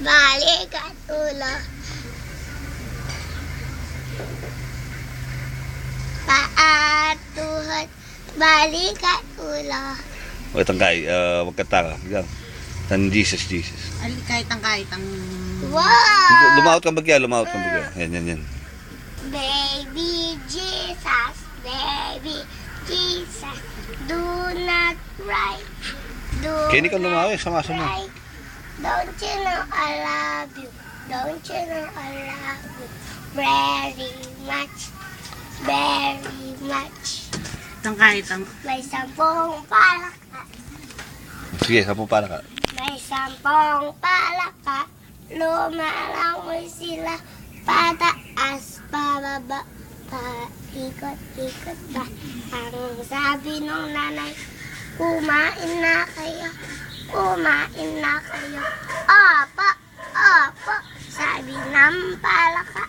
balik at ulo. Paa, tuhod, balik at ulo. O, tangkay, wag ka taka. Yan. Tan Jesus, Jesus. Kahit ang... Wow! Lumaot kang bagya, lumaot kang bagya. Yan. Baby Jesus, baby Jesus, do not cry. Kaya hindi ka lumawi, sama-sama. Cry. Don't you know I love you? Don't you know I love you? Very much, very much. Kahit ang... May 10 palaka. Sige, kapong para ka. May 10 palaka. Lumalangoy sila. Pataas, pababa, paikot-ikot pa. Ang sabi ng nanay, kumain na kayo. Kumain na kayo. Opo, opo, sabi ng palaka.